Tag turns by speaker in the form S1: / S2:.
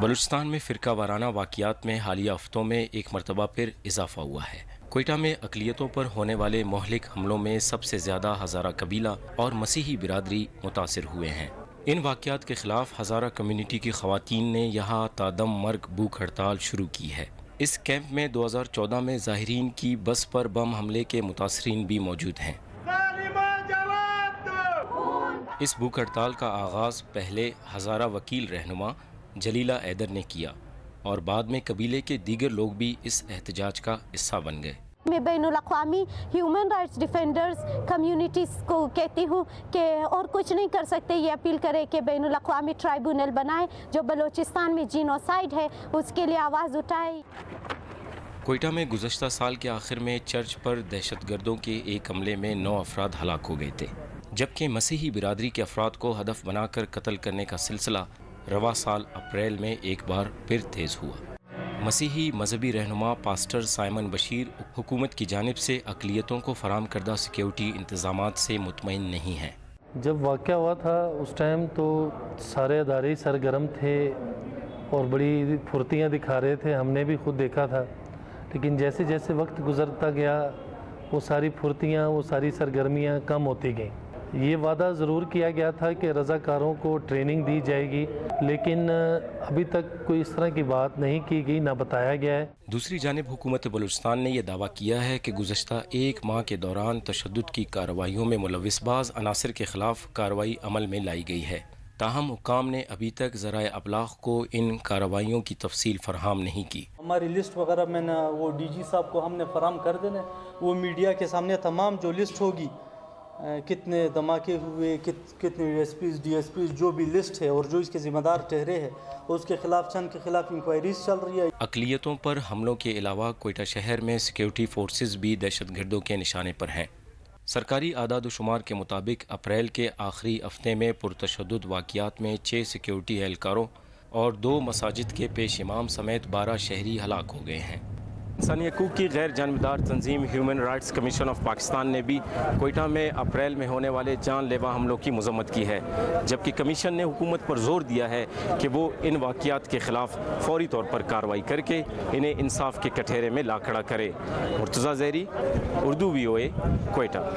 S1: بلوچستان میں فرقہ وارانہ واقعات میں حالیہ ہفتوں میں ایک مرتبہ پھر اضافہ ہوا ہے۔ کوئٹہ میں اقلیتوں پر ہونے والے مہلک حملوں میں سب سے زیادہ ہزارہ قبیلہ اور مسیحی برادری متاثر ہوئے ہیں۔ ان واقعات کے خلاف ہزارہ کمیونٹی کی خواتین نے یہاں تا دم مرگ بھوک ہڑتال شروع کی ہے۔ اس کیمپ میں 2014 میں ظاہرین کی بس پر بم حملے کے متاثرین بھی موجود ہیں۔ اس بھوک ہڑتال کا آغاز پہلے ہزارہ وکیل رہنما جلیلہ ایدر نے کیا اور بعد میں قبیلے کے دیگر لوگ بھی اس احتجاج کا حصہ بن گئے۔
S2: میں بین الاقوامی ہیومن رائٹس ڈیفینڈرز کمیونٹیز کو کہتی ہوں کہ اور کچھ نہیں کر سکتے، یہ اپیل کرے کہ بین الاقوامی ٹرائبونل بنائے جو بلوچستان میں جینوسائیڈ ہے اس کے لیے آواز اٹھائے۔
S1: کوئٹہ میں گزشتہ سال کے آخر میں چرچ پر دہشت گردوں کے ایک حملے میں 9 افراد ہلاک ہو گئے تھے، جبکہ مسیحی برادری کے افراد کو ہدف بنا کر قتل کرنے کا سلسلہ رواں سال اپریل میں ایک بار پھر تیز ہوا۔ مسیحی مذہبی رہنما پاسٹر سائمن بشیر حکومت کی جانب سے اقلیتوں کو فراہم کردہ سیکیورٹی انتظامات سے مطمئن نہیں ہیں۔
S3: جب واقعہ ہوا تھا اس ٹائم تو سارے ادارے سرگرم تھے اور بڑی پھرتیاں دکھا رہے تھے، ہم نے بھی خود دیکھا تھا، لیکن جیسے جیسے وقت گزرتا گیا وہ ساری پھرتیاں، وہ ساری سرگرمیاں کم ہوتی گئیں۔ یہ وعدہ ضرور کیا گیا تھا کہ رضاکاروں کو ٹریننگ دی جائے گی، لیکن ابھی تک کوئی اس طرح کی بات نہیں کی گئی، نہ بتایا گیا ہے۔
S1: دوسری جانب حکومت بلوچستان نے یہ دعویٰ کیا ہے کہ گزشتہ ایک ماہ کے دوران تشدد کی کارروائیوں میں ملوث بعض عناصر کے خلاف کارروائی عمل میں لائی گئی ہے، تاہم حکام نے ابھی تک ذرائع ابلاغ کو ان کارروائیوں کی تفصیل فراہم نہیں کی۔
S4: ہماری لسٹ وغیرہ میں نا وہ ڈی جی صاحب کو ہم نے فراہم کر دینا، وہ میڈیا کے سامنے تمام جو لسٹ ہوگی، کتنے دھماکے ہوئے، کتنے SPs DSPs جو بھی لسٹ ہے اور جو اس کے ذمہ دار ٹھہرے ہیں اس کے خلاف چند کے خلاف انکوائریز چل رہی ہے۔
S1: اقلیتوں پر حملوں کے علاوہ کوئٹہ شہر میں سیکیورٹی فورسز بھی دہشت گردوں کے نشانے پر ہیں۔ سرکاری اعداد و شمار کے مطابق اپریل کے آخری ہفتے میں پرتشدد واقعات میں 6 سیکیورٹی اہلکاروں اور 2 مساجد کے پیش امام سمیت 12 شہری ہلاک ہو گئے ہیں۔ انسانی حقوق کی غیر جانبدار تنظیم human rights commission of Pakistan نے بھی کوئٹہ میں اپریل میں ہونے والے جان لیوا حملوں کی مذمت کی ہے، جبکہ کمیشن نے حکومت پر زور دیا ہے کہ وہ ان واقعات کے خلاف فوری طور پر کارروائی کر کے انہیں انصاف کے کٹہرے میں لا کھڑا کرے۔ مرتضیٰ زہری، اردو VOA، کوئٹہ۔